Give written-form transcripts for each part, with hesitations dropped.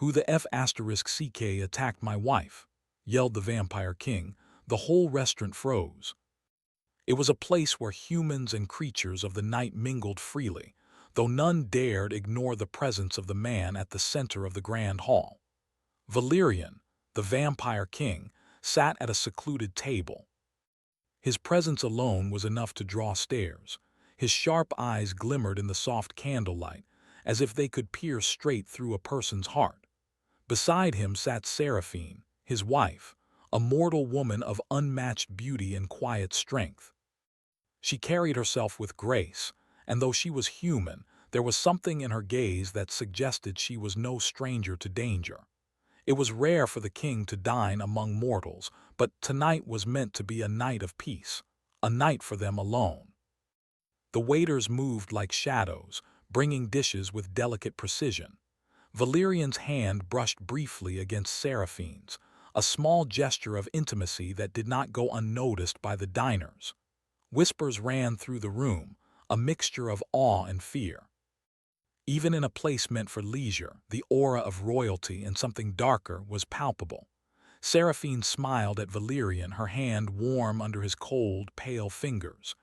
"Who the F***ck attacked my wife?" yelled the Vampire King. The whole restaurant froze. It was a place where humans and creatures of the night mingled freely, though none dared ignore the presence of the man at the center of the grand hall. Valerian, the Vampire King, sat at a secluded table. His presence alone was enough to draw stares. His sharp eyes glimmered in the soft candlelight, as if they could pierce straight through a person's heart. Beside him sat Seraphine, his wife, a mortal woman of unmatched beauty and quiet strength. She carried herself with grace, and though she was human, there was something in her gaze that suggested she was no stranger to danger. It was rare for the king to dine among mortals, but tonight was meant to be a night of peace, a night for them alone. The waiters moved like shadows, bringing dishes with delicate precision. Valerian's hand brushed briefly against Seraphine's, a small gesture of intimacy that did not go unnoticed by the diners. Whispers ran through the room, a mixture of awe and fear. Even in a place meant for leisure, the aura of royalty and something darker was palpable. Seraphine smiled at Valerian, her hand warm under his cold, pale fingers.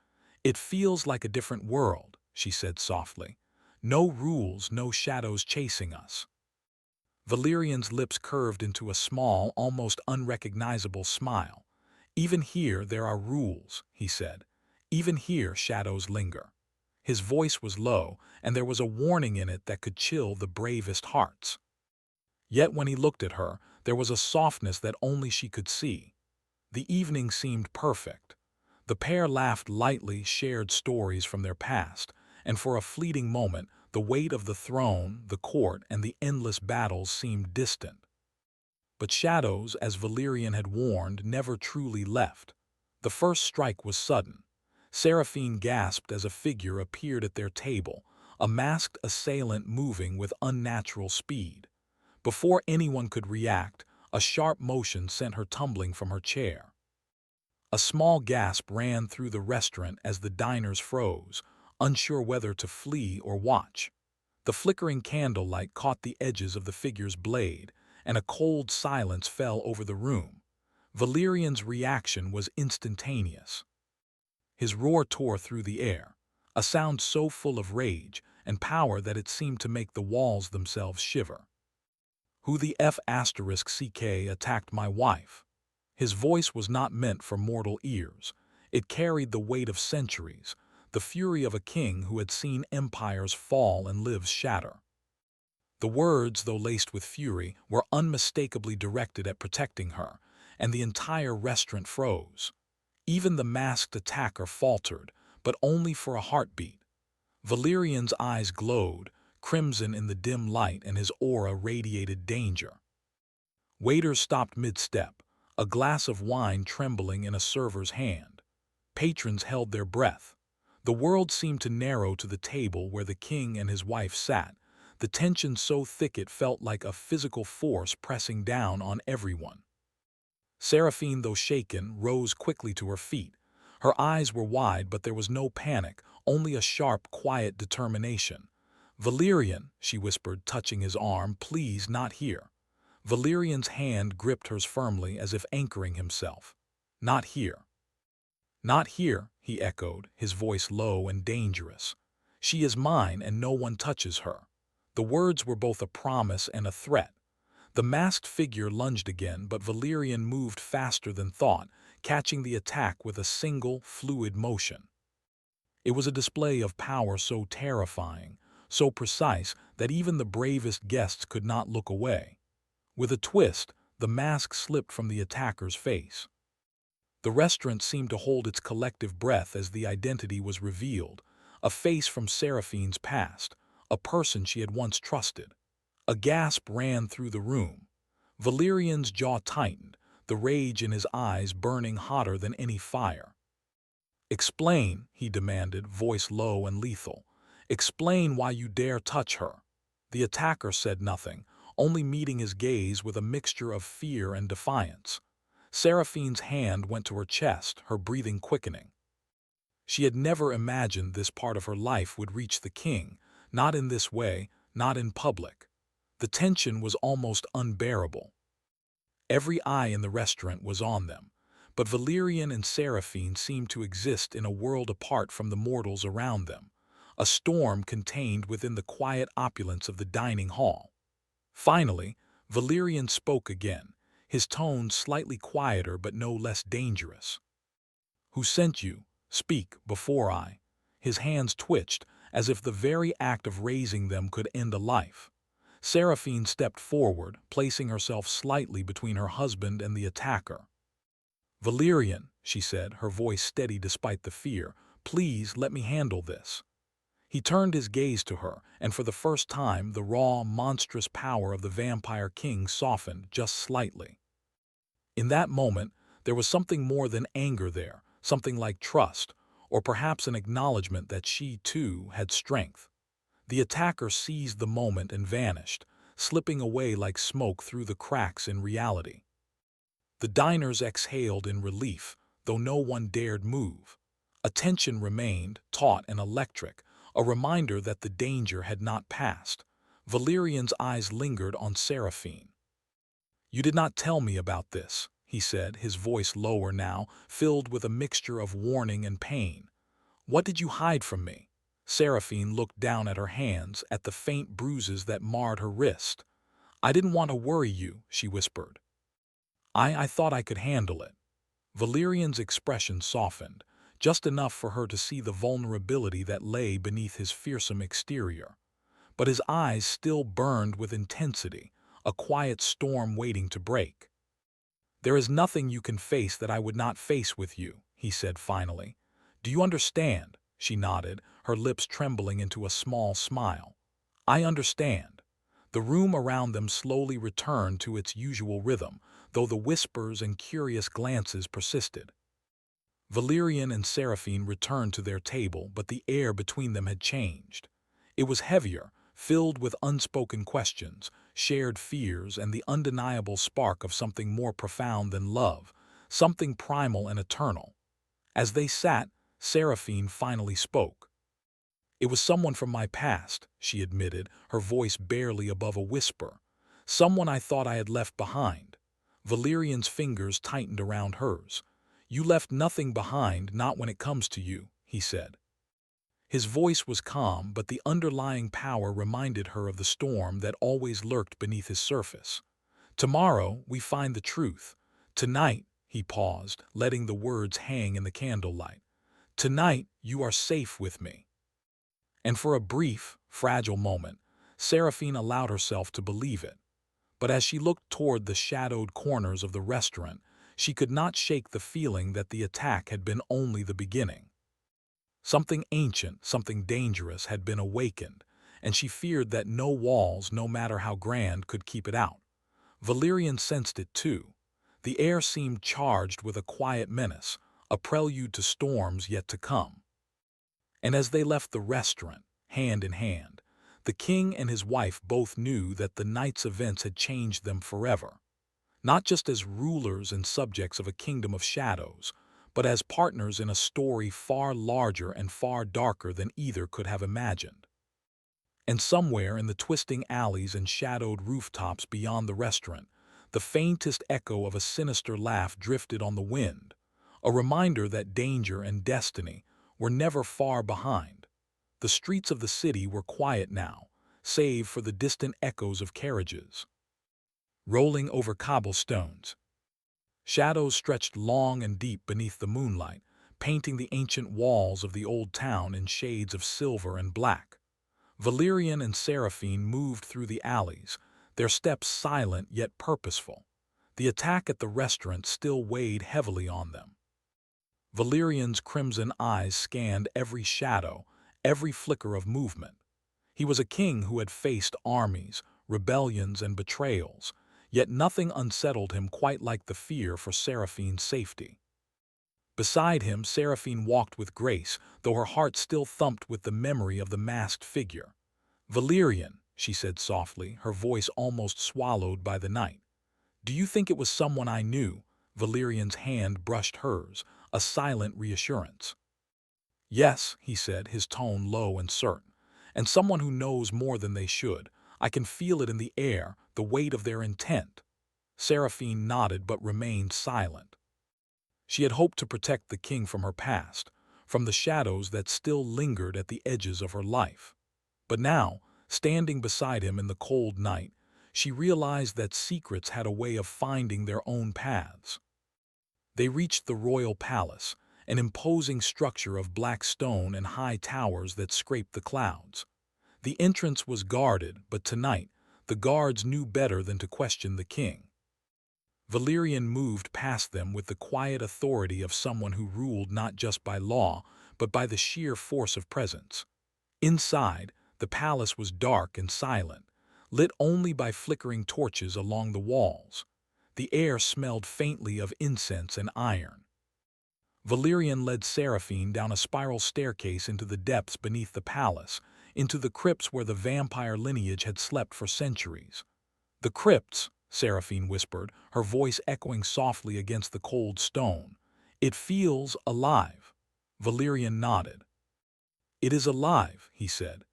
"It feels like a different world," she said softly. "No rules, no shadows chasing us." Valerian's lips curved into a small, almost unrecognizable smile. "Even here there are rules," he said. "Even here shadows linger." His voice was low, and there was a warning in it that could chill the bravest hearts. Yet when he looked at her, there was a softness that only she could see. The evening seemed perfect. The pair laughed lightly, shared stories from their past, and for a fleeting moment, the weight of the throne, the court, and the endless battles seemed distant. But shadows, as Valerian had warned, never truly left. The first strike was sudden. Seraphine gasped as a figure appeared at their table, a masked assailant moving with unnatural speed. Before anyone could react, a sharp motion sent her tumbling from her chair. A small gasp ran through the restaurant as the diners froze, unsure whether to flee or watch. The flickering candlelight caught the edges of the figure's blade, and a cold silence fell over the room. Valerian's reaction was instantaneous. His roar tore through the air, a sound so full of rage and power that it seemed to make the walls themselves shiver. "Who the F***ck attacked my wife?" His voice was not meant for mortal ears. It carried the weight of centuries, the fury of a king who had seen empires fall and lives shatter. The words, though laced with fury, were unmistakably directed at protecting her, and the entire restaurant froze. Even the masked attacker faltered, but only for a heartbeat. Valerian's eyes glowed, crimson in the dim light, and his aura radiated danger. Waiters stopped mid-step, a glass of wine trembling in a server's hand. Patrons held their breath. The world seemed to narrow to the table where the king and his wife sat, the tension so thick it felt like a physical force pressing down on everyone. Seraphine, though shaken, rose quickly to her feet. Her eyes were wide, but there was no panic, only a sharp, quiet determination. "Valerian," she whispered, touching his arm, "please, not here." Valerian's hand gripped hers firmly as if anchoring himself. "Not here." "Not here," he echoed, his voice low and dangerous. "She is mine, and no one touches her." The words were both a promise and a threat. The masked figure lunged again, but Valerian moved faster than thought, catching the attack with a single, fluid motion. It was a display of power so terrifying, so precise, that even the bravest guests could not look away. With a twist, the mask slipped from the attacker's face. The restaurant seemed to hold its collective breath as the identity was revealed, a face from Seraphine's past, a person she had once trusted. A gasp ran through the room. Valerian's jaw tightened, the rage in his eyes burning hotter than any fire. "Explain," he demanded, voice low and lethal. "Explain why you dare touch her." The attacker said nothing, only meeting his gaze with a mixture of fear and defiance. Seraphine's hand went to her chest, her breathing quickening. She had never imagined this part of her life would reach the king, not in this way, not in public. The tension was almost unbearable. Every eye in the restaurant was on them, but Valerian and Seraphine seemed to exist in a world apart from the mortals around them, a storm contained within the quiet opulence of the dining hall. Finally, Valerian spoke again, his tone slightly quieter but no less dangerous. "Who sent you? Speak, before I—" His hands twitched, as if the very act of raising them could end a life. Seraphine stepped forward, placing herself slightly between her husband and the attacker. "Valerian," she said, her voice steady despite the fear, "please let me handle this." He turned his gaze to her, and for the first time the raw, monstrous power of the Vampire King softened just slightly. In that moment, there was something more than anger there, something like trust, or perhaps an acknowledgement that she, too, had strength. The attacker seized the moment and vanished, slipping away like smoke through the cracks in reality. The diners exhaled in relief, though no one dared move. A tension remained, taut and electric, a reminder that the danger had not passed. Valerian's eyes lingered on Seraphine. "You did not tell me about this," he said, his voice lower now, filled with a mixture of warning and pain. "What did you hide from me?" Seraphine looked down at her hands, at the faint bruises that marred her wrist. "I didn't want to worry you," she whispered. I thought I could handle it." Valerian's expression softened, just enough for her to see the vulnerability that lay beneath his fearsome exterior. But his eyes still burned with intensity, a quiet storm waiting to break. "There is nothing you can face that I would not face with you," he said finally. "Do you understand?" She nodded, her lips trembling into a small smile. "I understand." The room around them slowly returned to its usual rhythm, though the whispers and curious glances persisted. Valerian and Seraphine returned to their table, but the air between them had changed. It was heavier, filled with unspoken questions, shared fears, and the undeniable spark of something more profound than love, something primal and eternal. As they sat, Seraphine finally spoke. "It was someone from my past," she admitted, her voice barely above a whisper. "Someone I thought I had left behind." Valerian's fingers tightened around hers. "You left nothing behind, not when it comes to you," he said. His voice was calm, but the underlying power reminded her of the storm that always lurked beneath his surface. "Tomorrow we find the truth. Tonight," he paused, letting the words hang in the candlelight. "Tonight you are safe with me." And for a brief, fragile moment, Seraphine allowed herself to believe it. But as she looked toward the shadowed corners of the restaurant, she could not shake the feeling that the attack had been only the beginning. Something ancient, something dangerous had been awakened, and she feared that no walls, no matter how grand, could keep it out. Valerian sensed it too. The air seemed charged with a quiet menace, a prelude to storms yet to come. And as they left the restaurant, hand in hand, the king and his wife both knew that the night's events had changed them forever. Not just as rulers and subjects of a kingdom of shadows, but as partners in a story far larger and far darker than either could have imagined. And somewhere in the twisting alleys and shadowed rooftops beyond the restaurant, the faintest echo of a sinister laugh drifted on the wind, a reminder that danger and destiny were never far behind. The streets of the city were quiet now, save for the distant echoes of carriages rolling over cobblestones. Shadows stretched long and deep beneath the moonlight, painting the ancient walls of the old town in shades of silver and black. Valerian and Seraphine moved through the alleys, their steps silent yet purposeful. The attack at the restaurant still weighed heavily on them. Valerian's crimson eyes scanned every shadow, every flicker of movement. He was a king who had faced armies, rebellions, and betrayals, yet nothing unsettled him quite like the fear for Seraphine's safety. Beside him, Seraphine walked with grace, though her heart still thumped with the memory of the masked figure. "Valerian," she said softly, her voice almost swallowed by the night. "Do you think it was someone I knew?" Valerian's hand brushed hers, a silent reassurance. "Yes," he said, his tone low and certain, "and someone who knows more than they should, I can feel it in the air, the weight of their intent. Seraphine nodded but remained silent. She had hoped to protect the king from her past, from the shadows that still lingered at the edges of her life. But now, standing beside him in the cold night, she realized that secrets had a way of finding their own paths. They reached the royal palace, an imposing structure of black stone and high towers that scraped the clouds. The entrance was guarded, but tonight, the guards knew better than to question the king. Valerian moved past them with the quiet authority of someone who ruled not just by law, but by the sheer force of presence. Inside, the palace was dark and silent, lit only by flickering torches along the walls. The air smelled faintly of incense and iron. Valerian led Seraphine down a spiral staircase into the depths beneath the palace, into the crypts where the vampire lineage had slept for centuries. "The crypts," Seraphine whispered, her voice echoing softly against the cold stone. "It feels alive." Valerian nodded. "It is alive," he said.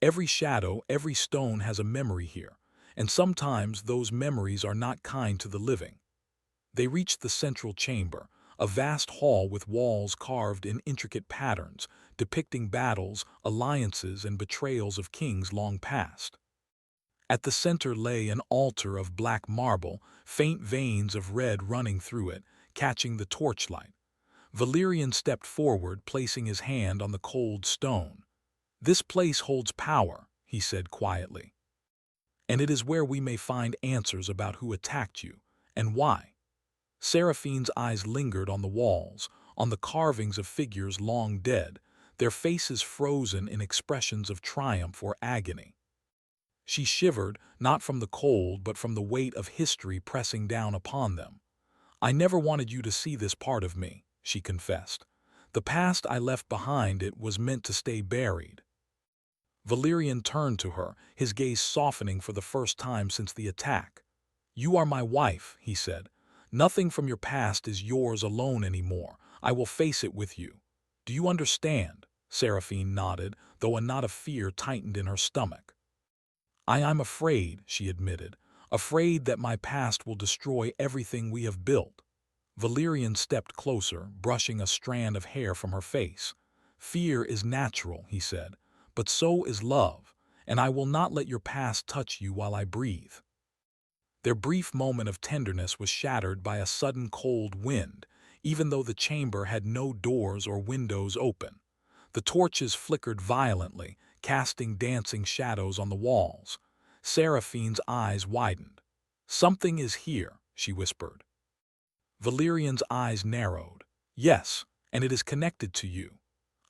"Every shadow, every stone has a memory here, and sometimes those memories are not kind to the living." They reached the central chamber, a vast hall with walls carved in intricate patterns, depicting battles, alliances, and betrayals of kings long past. At the center lay an altar of black marble, faint veins of red running through it, catching the torchlight. Valerian stepped forward, placing his hand on the cold stone. "This place holds power," he said quietly. "And it is where we may find answers about who attacked you, and why." Seraphine's eyes lingered on the walls, on the carvings of figures long dead, their faces frozen in expressions of triumph or agony. She shivered, not from the cold but from the weight of history pressing down upon them. "I never wanted you to see this part of me," she confessed. "The past I left behind, it was meant to stay buried." Valerian turned to her, his gaze softening for the first time since the attack. "You are my wife," he said. "Nothing from your past is yours alone anymore. I will face it with you. Do you understand?" Seraphine nodded, though a knot of fear tightened in her stomach. I'm afraid," she admitted, "afraid that my past will destroy everything we have built." Valerian stepped closer, brushing a strand of hair from her face. "Fear is natural," he said, "but so is love, and I will not let your past touch you while I breathe." Their brief moment of tenderness was shattered by a sudden cold wind, even though the chamber had no doors or windows open. The torches flickered violently, casting dancing shadows on the walls. Seraphine's eyes widened. "Something is here," she whispered. Valerian's eyes narrowed. "Yes, and it is connected to you."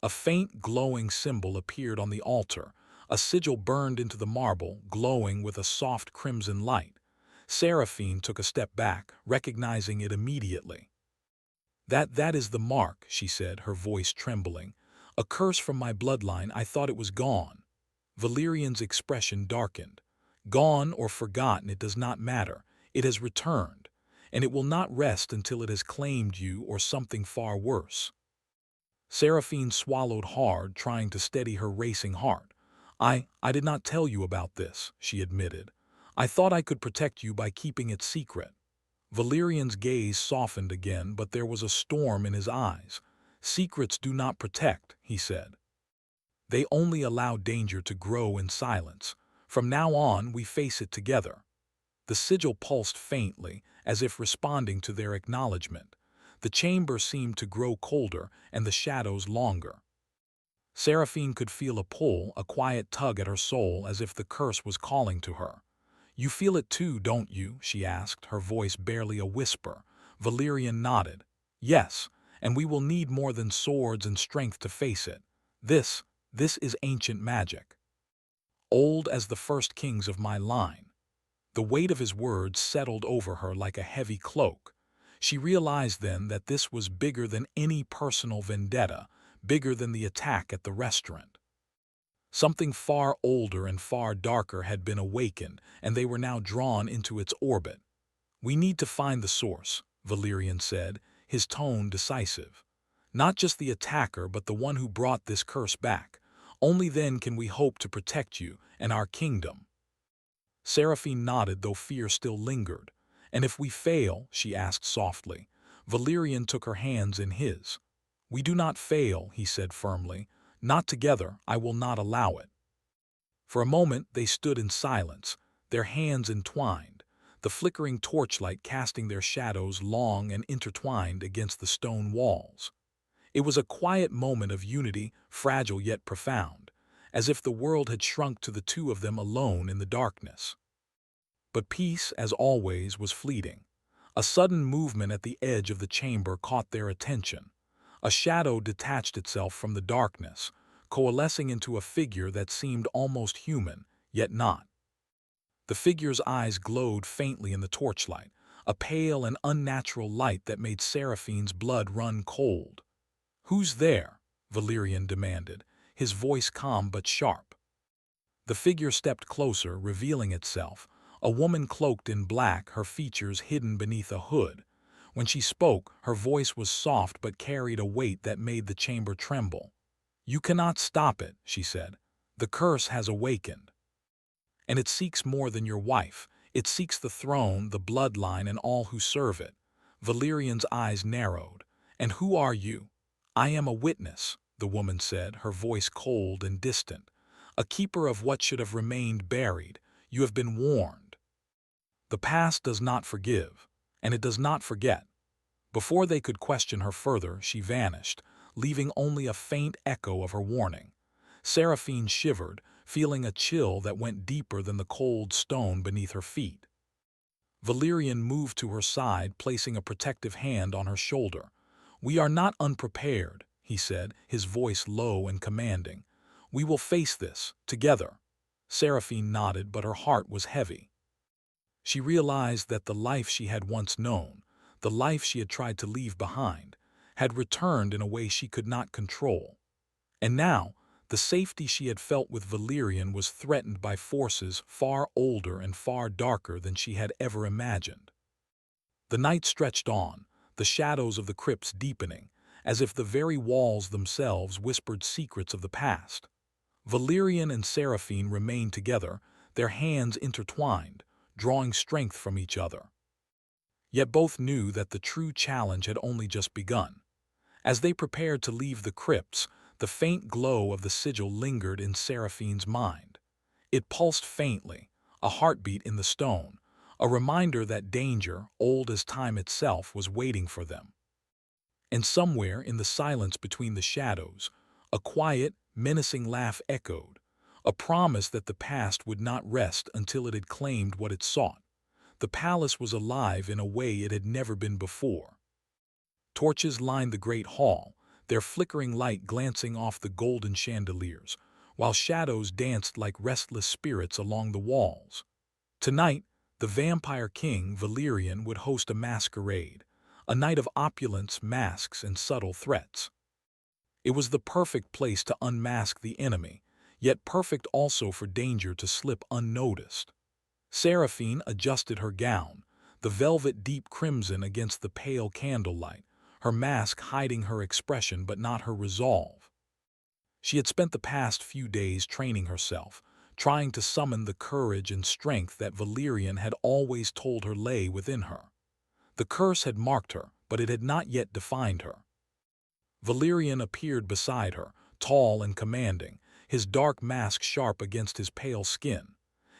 A faint, glowing symbol appeared on the altar, a sigil burned into the marble, glowing with a soft crimson light. Seraphine took a step back, recognizing it immediately. That is the mark," she said, her voice trembling. "A curse from my bloodline. I thought it was gone." Valerian's expression darkened. "Gone or forgotten, it does not matter. It has returned, and it will not rest until it has claimed you or something far worse." Seraphine swallowed hard, trying to steady her racing heart. I did not tell you about this," she admitted. "I thought I could protect you by keeping it secret." Valerian's gaze softened again, but there was a storm in his eyes. "Secrets do not protect," he said. "They only allow danger to grow in silence. From now on, we face it together." The sigil pulsed faintly, as if responding to their acknowledgement. The chamber seemed to grow colder and the shadows longer. Seraphine could feel a pull, a quiet tug at her soul, as if the curse was calling to her. "You feel it too, don't you?" she asked, her voice barely a whisper. Valerian nodded. "Yes, and we will need more than swords and strength to face it. This is ancient magic. Old as the first kings of my line." The weight of his words settled over her like a heavy cloak. She realized then that this was bigger than any personal vendetta, bigger than the attack at the restaurant. Something far older and far darker had been awakened, and they were now drawn into its orbit. "We need to find the source," Valerian said, his tone decisive. "Not just the attacker, but the one who brought this curse back. Only then can we hope to protect you and our kingdom." Seraphine nodded, though fear still lingered. "And if we fail?" she asked softly. Valerian took her hands in his. "We do not fail," he said firmly. "Not together. I will not allow it." For a moment they stood in silence, their hands entwined, the flickering torchlight casting their shadows long and intertwined against the stone walls. It was a quiet moment of unity, fragile yet profound, as if the world had shrunk to the two of them alone in the darkness. But peace, as always, was fleeting. A sudden movement at the edge of the chamber caught their attention. A shadow detached itself from the darkness, coalescing into a figure that seemed almost human, yet not. The figure's eyes glowed faintly in the torchlight, a pale and unnatural light that made Seraphine's blood run cold. "Who's there?" Valerian demanded, his voice calm but sharp. The figure stepped closer, revealing itself, a woman cloaked in black, her features hidden beneath a hood. When she spoke, her voice was soft but carried a weight that made the chamber tremble. "You cannot stop it," she said. "The curse has awakened. And it seeks more than your wife. It seeks the throne, the bloodline, and all who serve it." Valerian's eyes narrowed. "And who are you?" "I am a witness," the woman said, her voice cold and distant. "A keeper of what should have remained buried. You have been warned. The past does not forgive, and it does not forget." Before they could question her further, she vanished, leaving only a faint echo of her warning. Seraphine shivered, feeling a chill that went deeper than the cold stone beneath her feet. Valerian moved to her side, placing a protective hand on her shoulder. "We are not unprepared," he said, his voice low and commanding. "We will face this, together." Seraphine nodded, but her heart was heavy. She realized that the life she had once known, the life she had tried to leave behind, had returned in a way she could not control. And now, the safety she had felt with Valerian was threatened by forces far older and far darker than she had ever imagined. The night stretched on, the shadows of the crypts deepening, as if the very walls themselves whispered secrets of the past. Valerian and Seraphine remained together, their hands intertwined, drawing strength from each other. Yet both knew that the true challenge had only just begun. As they prepared to leave the crypts, the faint glow of the sigil lingered in Seraphine's mind. It pulsed faintly, a heartbeat in the stone, a reminder that danger, old as time itself, was waiting for them. And somewhere in the silence between the shadows, a quiet, menacing laugh echoed, a promise that the past would not rest until it had claimed what it sought. The palace was alive in a way it had never been before. Torches lined the great hall, their flickering light glancing off the golden chandeliers, while shadows danced like restless spirits along the walls. Tonight, the vampire king, Valerian, would host a masquerade, a night of opulence, masks, and subtle threats. It was the perfect place to unmask the enemy, yet perfect also for danger to slip unnoticed. Seraphine adjusted her gown, the velvet deep crimson against the pale candlelight, her mask hiding her expression but not her resolve. She had spent the past few days training herself, trying to summon the courage and strength that Valerian had always told her lay within her. The curse had marked her, but it had not yet defined her. Valerian appeared beside her, tall and commanding, his dark mask sharp against his pale skin.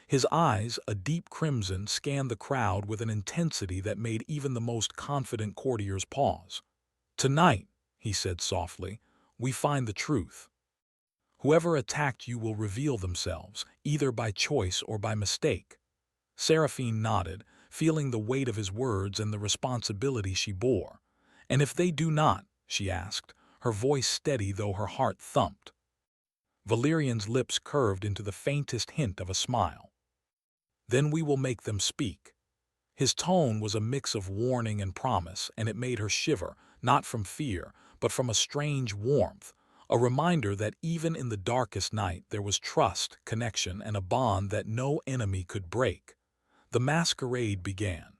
His eyes, a deep crimson, scanned the crowd with an intensity that made even the most confident courtiers pause. "Tonight," he said softly, "we find the truth. Whoever attacked you will reveal themselves, either by choice or by mistake." Seraphine nodded, feeling the weight of his words and the responsibility she bore. "And if they do not?" she asked, her voice steady though her heart thumped. Valerian's lips curved into the faintest hint of a smile. "Then we will make them speak." His tone was a mix of warning and promise, and it made her shiver, not from fear, but from a strange warmth, a reminder that even in the darkest night there was trust, connection, and a bond that no enemy could break. The masquerade began.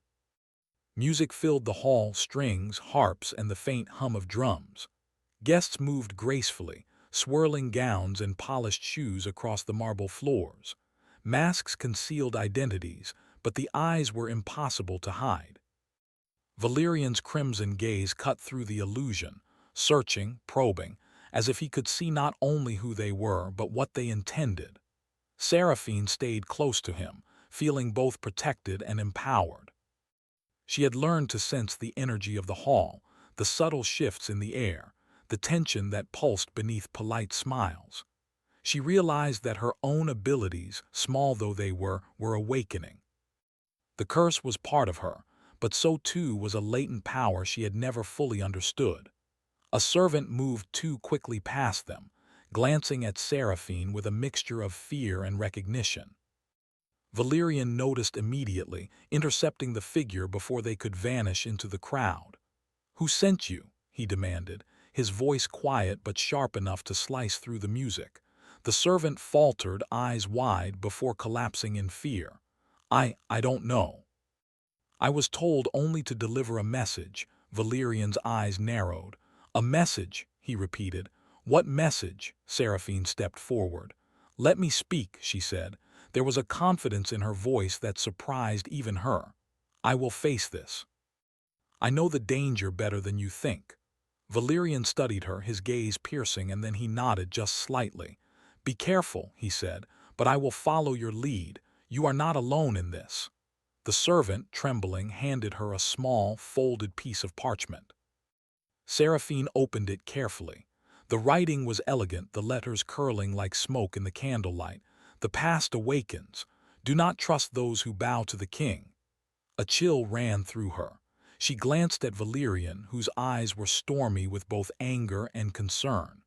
Music filled the hall, strings, harps, and the faint hum of drums. Guests moved gracefully, swirling gowns and polished shoes across the marble floors. Masks concealed identities, but the eyes were impossible to hide. Valerian's crimson gaze cut through the illusion, searching, probing, as if he could see not only who they were but what they intended. Seraphine stayed close to him, feeling both protected and empowered. She had learned to sense the energy of the hall, the subtle shifts in the air, the tension that pulsed beneath polite smiles. She realized that her own abilities, small though they were awakening. The curse was part of her, but so too was a latent power she had never fully understood. A servant moved too quickly past them, glancing at Seraphine with a mixture of fear and recognition. Valerian noticed immediately, intercepting the figure before they could vanish into the crowd. "Who sent you?" he demanded, his voice quiet but sharp enough to slice through the music. The servant faltered, eyes wide, before collapsing in fear. I don't know. I was told only to deliver a message." Valerian's eyes narrowed. "A message," he repeated. "What message?" Seraphine stepped forward. "Let me speak," she said. There was a confidence in her voice that surprised even her. "I will face this. I know the danger better than you think." Valerian studied her, his gaze piercing, and then he nodded just slightly. "Be careful," he said, "but I will follow your lead. You are not alone in this." The servant, trembling, handed her a small, folded piece of parchment. Seraphine opened it carefully. The writing was elegant, the letters curling like smoke in the candlelight. "The past awakens. Do not trust those who bow to the king." A chill ran through her. She glanced at Valerian, whose eyes were stormy with both anger and concern.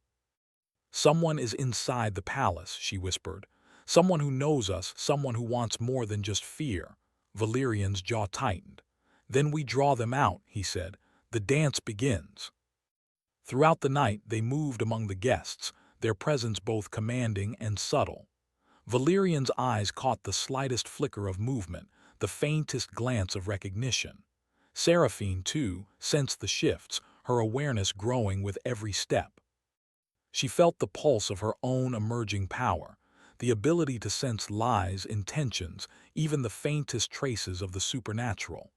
"Someone is inside the palace," she whispered. "Someone who knows us, someone who wants more than just fear." Valerian's jaw tightened. "Then we draw them out," he said. "The dance begins." Throughout the night they moved among the guests, their presence both commanding and subtle. Valerian's eyes caught the slightest flicker of movement, the faintest glance of recognition. Seraphine, too, sensed the shifts, her awareness growing with every step. She felt the pulse of her own emerging power, the ability to sense lies, intentions, even the faintest traces of the supernatural.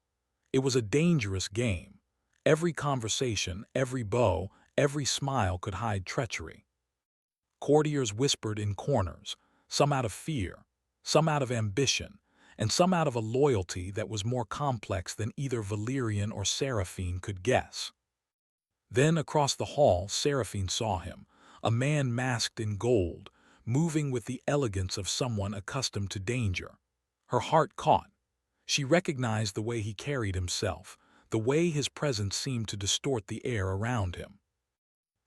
It was a dangerous game. Every conversation, every bow, every smile could hide treachery. Courtiers whispered in corners, some out of fear, some out of ambition, and some out of a loyalty that was more complex than either Valerian or Seraphine could guess. Then across the hall Seraphine saw him, a man masked in gold, moving with the elegance of someone accustomed to danger. Her heart caught. She recognized the way he carried himself, the way his presence seemed to distort the air around him.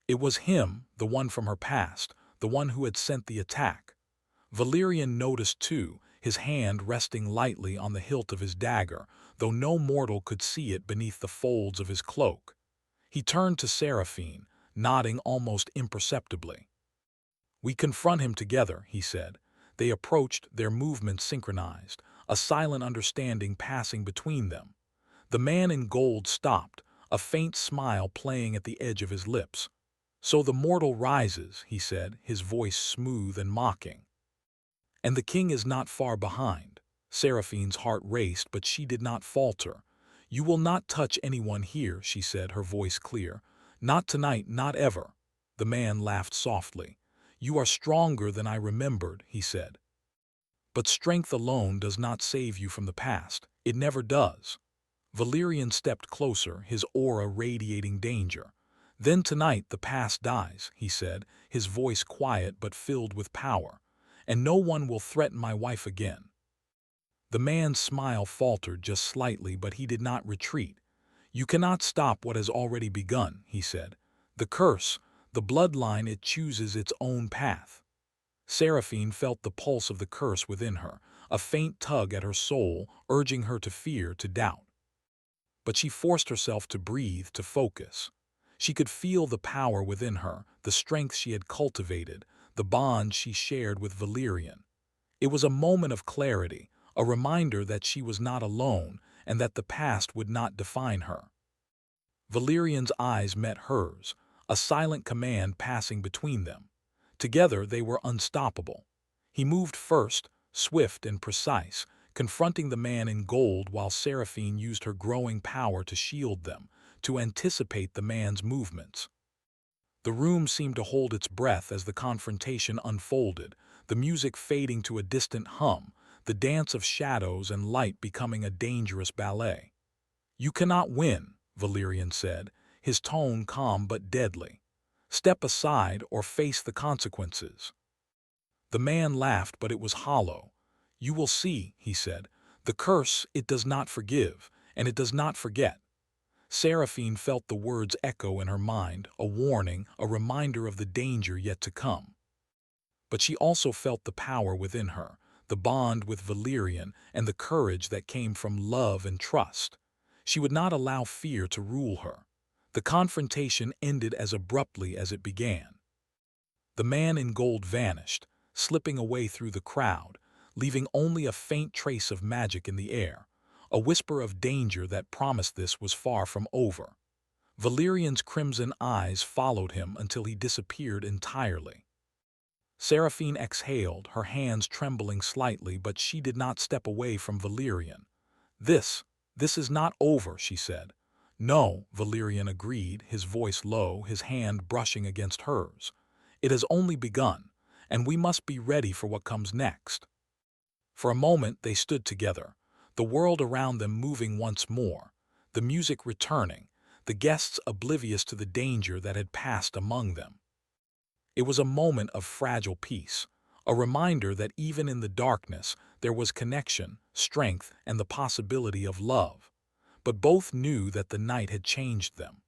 It was him, the one from her past, the one who had sent the attack. Valerian noticed too, his hand resting lightly on the hilt of his dagger, though no mortal could see it beneath the folds of his cloak. He turned to Seraphine, nodding almost imperceptibly. "We confront him together," he said. They approached, their movements synchronized, a silent understanding passing between them. The man in gold stopped, a faint smile playing at the edge of his lips. "So the mortal rises," he said, his voice smooth and mocking. "And the king is not far behind." Seraphine's heart raced, but she did not falter. "You will not touch anyone here," she said, her voice clear. "Not tonight, not ever." The man laughed softly. "You are stronger than I remembered," he said. "But strength alone does not save you from the past. It never does." Valerian stepped closer, his aura radiating danger. "Then tonight the past dies," he said, his voice quiet but filled with power. "And no one will threaten my wife again." The man's smile faltered just slightly, but he did not retreat. "You cannot stop what has already begun," he said. "The curse, the bloodline, it chooses its own path." Seraphine felt the pulse of the curse within her, a faint tug at her soul, urging her to fear, to doubt. But she forced herself to breathe, to focus. She could feel the power within her, the strength she had cultivated, the bond she shared with Valerian. It was a moment of clarity, a reminder that she was not alone and that the past would not define her. Valerian's eyes met hers, a silent command passing between them. Together they were unstoppable. He moved first, swift and precise, confronting the man in gold while Seraphine used her growing power to shield them, to anticipate the man's movements. The room seemed to hold its breath as the confrontation unfolded, the music fading to a distant hum, the dance of shadows and light becoming a dangerous ballet. "You cannot win," Valerian said, his tone calm but deadly. "Step aside or face the consequences." The man laughed, but it was hollow. "You will see," he said. "The curse, it does not forgive, and it does not forget." Seraphine felt the words echo in her mind, a warning, a reminder of the danger yet to come. But she also felt the power within her, the bond with Valerian, and the courage that came from love and trust. She would not allow fear to rule her. The confrontation ended as abruptly as it began. The man in gold vanished, slipping away through the crowd, leaving only a faint trace of magic in the air, a whisper of danger that promised this was far from over. Valerian's crimson eyes followed him until he disappeared entirely. Seraphine exhaled, her hands trembling slightly, but she did not step away from Valerian. This is not over," she said. "No," Valerian agreed, his voice low, his hand brushing against hers. "It has only begun, and we must be ready for what comes next." For a moment they stood together, the world around them moving once more, the music returning, the guests oblivious to the danger that had passed among them. It was a moment of fragile peace, a reminder that even in the darkness there was connection, strength, and the possibility of love. But both knew that the night had changed them.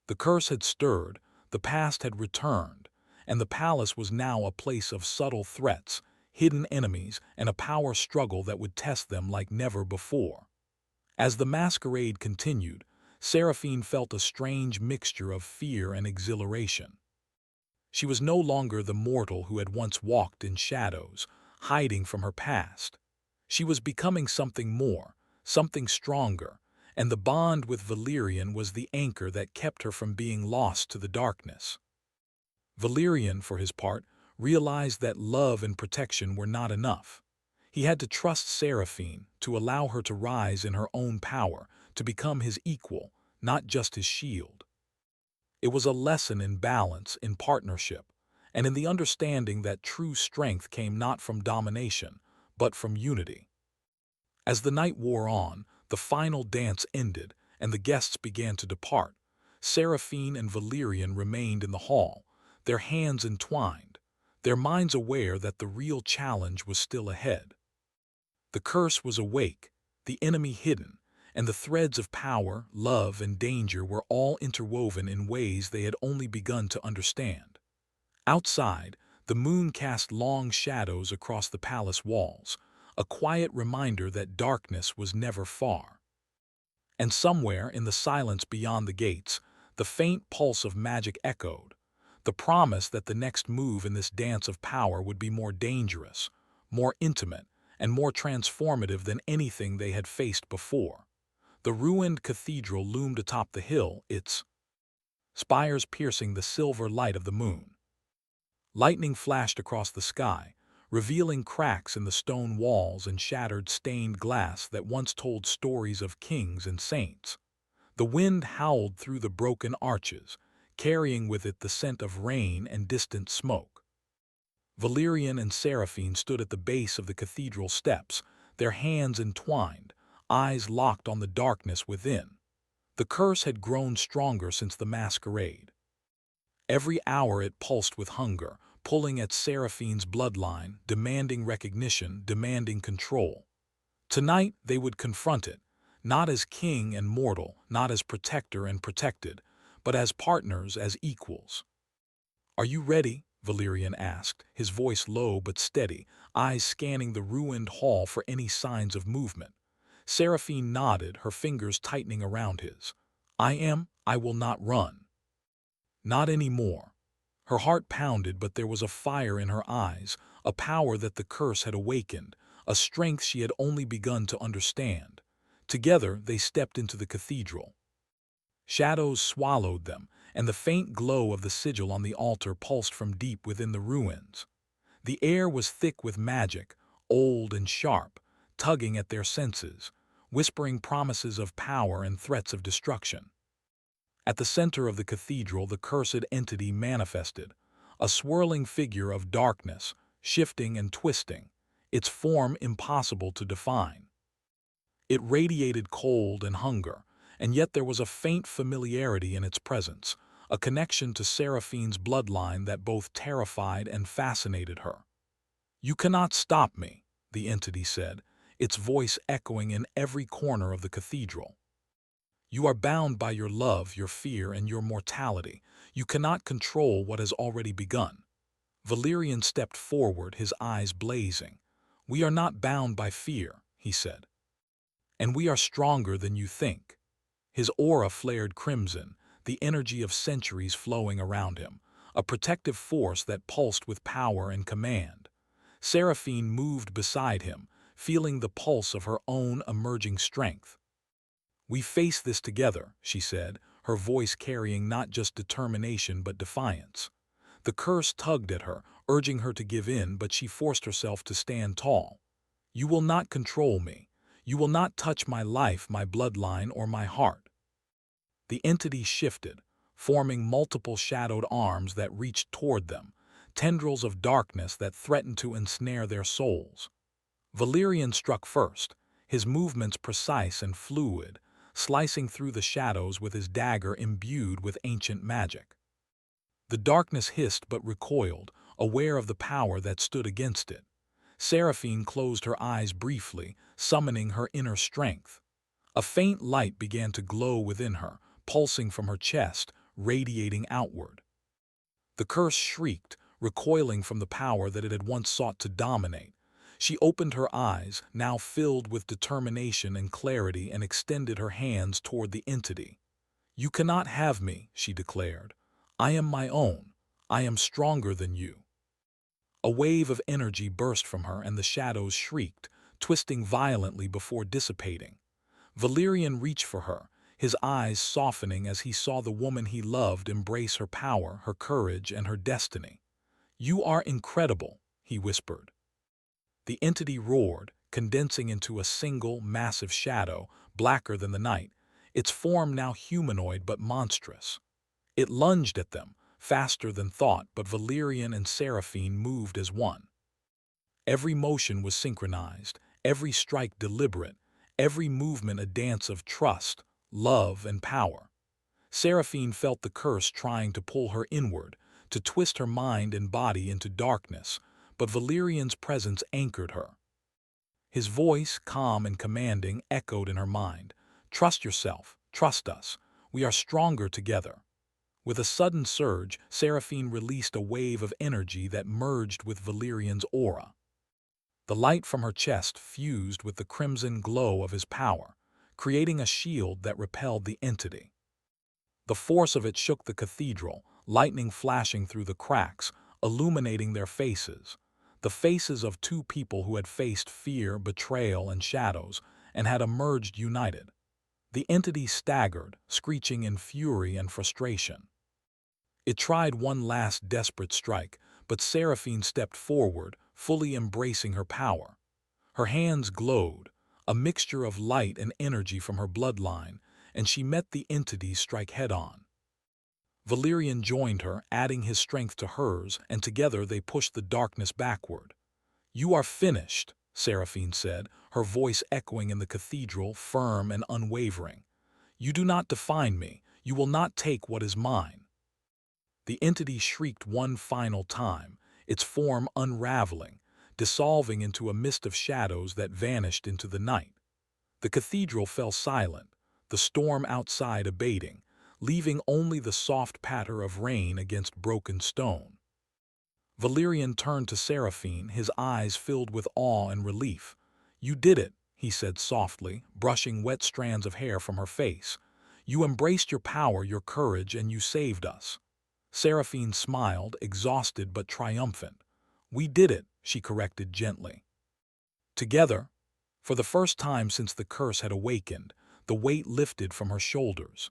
The curse had stirred, the past had returned, and the palace was now a place of subtle threats, hidden enemies, and a power struggle that would test them like never before. As the masquerade continued, Seraphine felt a strange mixture of fear and exhilaration. She was no longer the mortal who had once walked in shadows, hiding from her past. She was becoming something more, something stronger, and the bond with Valerian was the anchor that kept her from being lost to the darkness. Valerian, for his part, realized that love and protection were not enough. He had to trust Seraphine, to allow her to rise in her own power, to become his equal, not just his shield. It was a lesson in balance, in partnership, and in the understanding that true strength came not from domination, but from unity. As the night wore on, the final dance ended, and the guests began to depart. Seraphine and Valerian remained in the hall, their hands entwined, their minds aware that the real challenge was still ahead. The curse was awake, the enemy hidden, and the threads of power, love, and danger were all interwoven in ways they had only begun to understand. Outside, the moon cast long shadows across the palace walls, a quiet reminder that darkness was never far. And somewhere in the silence beyond the gates, the faint pulse of magic echoed, the promise that the next move in this dance of power would be more dangerous, more intimate, and more transformative than anything they had faced before. The ruined cathedral loomed atop the hill, its spires piercing the silver light of the moon. Lightning flashed across the sky, revealing cracks in the stone walls and shattered stained glass that once told stories of kings and saints. The wind howled through the broken arches, carrying with it the scent of rain and distant smoke. Valerian and Seraphine stood at the base of the cathedral steps, their hands entwined, eyes locked on the darkness within. The curse had grown stronger since the masquerade. Every hour it pulsed with hunger, pulling at Seraphine's bloodline, demanding recognition, demanding control. Tonight they would confront it, not as king and mortal, not as protector and protected, but as partners, as equals. "Are you ready?" Valerian asked, his voice low but steady, eyes scanning the ruined hall for any signs of movement. Seraphine nodded, her fingers tightening around his. "I am. I will not run." Not anymore. Her heart pounded, but there was a fire in her eyes, a power that the curse had awakened, a strength she had only begun to understand. Together they stepped into the cathedral. Shadows swallowed them, and the faint glow of the sigil on the altar pulsed from deep within the ruins. The air was thick with magic, old and sharp, tugging at their senses, whispering promises of power and threats of destruction. At the center of the cathedral, the cursed entity manifested, a swirling figure of darkness, shifting and twisting, its form impossible to define. It radiated cold and hunger, and yet there was a faint familiarity in its presence, a connection to Seraphine's bloodline that both terrified and fascinated her. "You cannot stop me," the entity said, its voice echoing in every corner of the cathedral. "You are bound by your love, your fear, and your mortality. You cannot control what has already begun." Valerian stepped forward, his eyes blazing. "We are not bound by fear," he said. "And we are stronger than you think." His aura flared crimson, the energy of centuries flowing around him, a protective force that pulsed with power and command. Seraphine moved beside him, feeling the pulse of her own emerging strength. "We face this together," she said, her voice carrying not just determination but defiance. The curse tugged at her, urging her to give in, but she forced herself to stand tall. "You will not control me. You will not touch my life, my bloodline, or my heart." The entity shifted, forming multiple shadowed arms that reached toward them, tendrils of darkness that threatened to ensnare their souls. Valerian struck first, his movements precise and fluid, slicing through the shadows with his dagger imbued with ancient magic. The darkness hissed but recoiled, aware of the power that stood against it. Seraphine closed her eyes briefly, summoning her inner strength. A faint light began to glow within her, pulsing from her chest, radiating outward. The curse shrieked, recoiling from the power that it had once sought to dominate. She opened her eyes, now filled with determination and clarity, and extended her hands toward the entity. "You cannot have me," she declared. "I am my own. I am stronger than you." A wave of energy burst from her, and the shadows shrieked, twisting violently before dissipating. Valerian reached for her, his eyes softening as he saw the woman he loved embrace her power, her courage, and her destiny. "You are incredible," he whispered. The entity roared, condensing into a single, massive shadow, blacker than the night, its form now humanoid but monstrous. It lunged at them, faster than thought, but Valerian and Seraphine moved as one. Every motion was synchronized, every strike deliberate, every movement a dance of trust, love, and power. Seraphine felt the curse trying to pull her inward, to twist her mind and body into darkness, but Valerian's presence anchored her. His voice, calm and commanding, echoed in her mind. "Trust yourself, trust us. We are stronger together." With a sudden surge, Seraphine released a wave of energy that merged with Valerian's aura. The light from her chest fused with the crimson glow of his power, creating a shield that repelled the entity. The force of it shook the cathedral, lightning flashing through the cracks, illuminating their faces. The faces of two people who had faced fear, betrayal, and shadows, and had emerged united. The entity staggered, screeching in fury and frustration. It tried one last desperate strike, but Seraphine stepped forward, fully embracing her power. Her hands glowed, a mixture of light and energy from her bloodline, and she met the entity's strike head-on. Valerian joined her, adding his strength to hers, and together they pushed the darkness backward. "You are finished," Seraphine said, her voice echoing in the cathedral, firm and unwavering. "You do not define me. You will not take what is mine." The entity shrieked one final time, its form unraveling, dissolving into a mist of shadows that vanished into the night. The cathedral fell silent, the storm outside abating, leaving only the soft patter of rain against broken stone. Valerian turned to Seraphine, his eyes filled with awe and relief. "You did it," he said softly, brushing wet strands of hair from her face. "You embraced your power, your courage, and you saved us." Seraphine smiled, exhausted but triumphant. "We did it," she corrected gently. Together, for the first time since the curse had awakened, the weight lifted from her shoulders.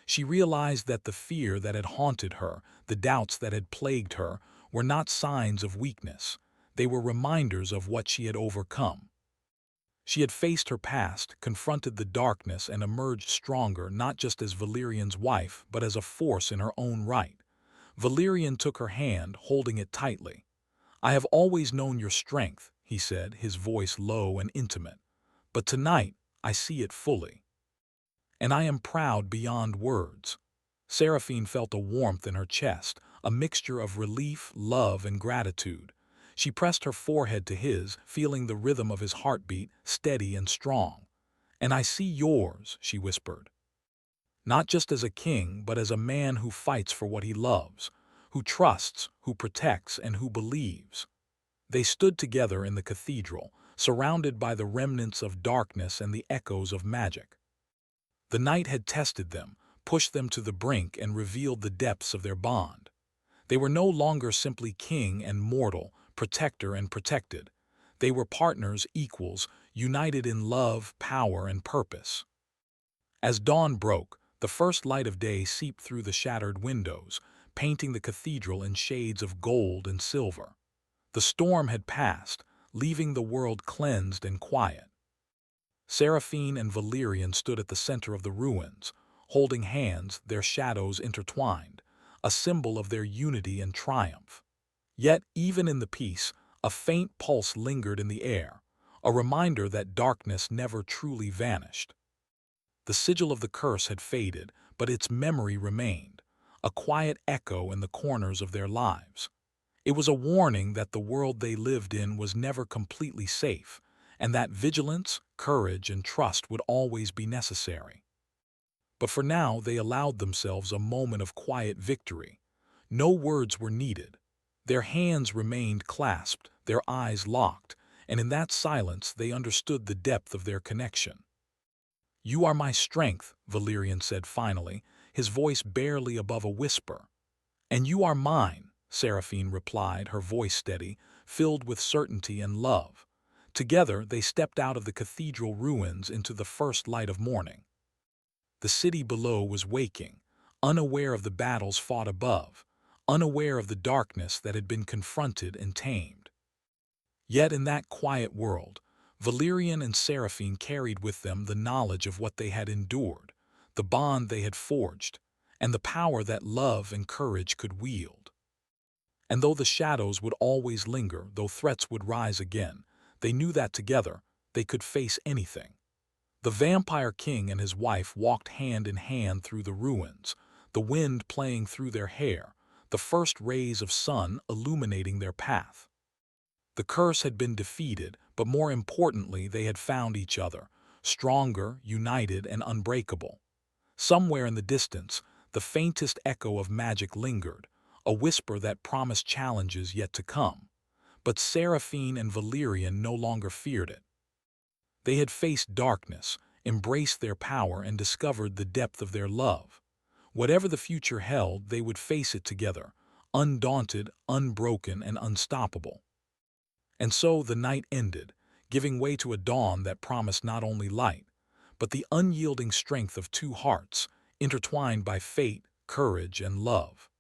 She realized that the fear that had haunted her, the doubts that had plagued her, were not signs of weakness. They were reminders of what she had overcome. She had faced her past, confronted the darkness, and emerged stronger not just as Valerian's wife, but as a force in her own right. Valerian took her hand, holding it tightly. "I have always known your strength," he said, his voice low and intimate. "But tonight, I see it fully. And I am proud beyond words." Seraphine felt a warmth in her chest, a mixture of relief, love, and gratitude. She pressed her forehead to his, feeling the rhythm of his heartbeat, steady and strong. "And I see yours," she whispered. "Not just as a king, but as a man who fights for what he loves, who trusts, who protects, and who believes." They stood together in the cathedral, surrounded by the remnants of darkness and the echoes of magic. The night had tested them, pushed them to the brink, and revealed the depths of their bond. They were no longer simply king and mortal, protector and protected. They were partners, equals, united in love, power, and purpose. As dawn broke, the first light of day seeped through the shattered windows, painting the cathedral in shades of gold and silver. The storm had passed, leaving the world cleansed and quiet. Seraphine and Valerian stood at the center of the ruins, holding hands, their shadows intertwined, a symbol of their unity and triumph. Yet, even in the peace, a faint pulse lingered in the air, a reminder that darkness never truly vanished. The sigil of the curse had faded, but its memory remained, a quiet echo in the corners of their lives. It was a warning that the world they lived in was never completely safe, and that vigilance, courage, and trust would always be necessary. But for now, they allowed themselves a moment of quiet victory. No words were needed. Their hands remained clasped, their eyes locked, and in that silence they understood the depth of their connection. "You are my strength," Valerian said finally, his voice barely above a whisper. "And you are mine," Seraphine replied, her voice steady, filled with certainty and love. Together, they stepped out of the cathedral ruins into the first light of morning. The city below was waking, unaware of the battles fought above, unaware of the darkness that had been confronted and tamed. Yet in that quiet world, Valerian and Seraphine carried with them the knowledge of what they had endured, the bond they had forged, and the power that love and courage could wield. And though the shadows would always linger, though threats would rise again, they knew that together they could face anything. The Vampire King and his wife walked hand in hand through the ruins, the wind playing through their hair, the first rays of sun illuminating their path. The curse had been defeated, but more importantly, they had found each other, stronger, united, and unbreakable. Somewhere in the distance, the faintest echo of magic lingered, a whisper that promised challenges yet to come. But Seraphine and Valerian no longer feared it. They had faced darkness, embraced their power, and discovered the depth of their love. Whatever the future held, they would face it together, undaunted, unbroken, and unstoppable. And so the night ended, giving way to a dawn that promised not only light, but the unyielding strength of two hearts, intertwined by fate, courage, and love.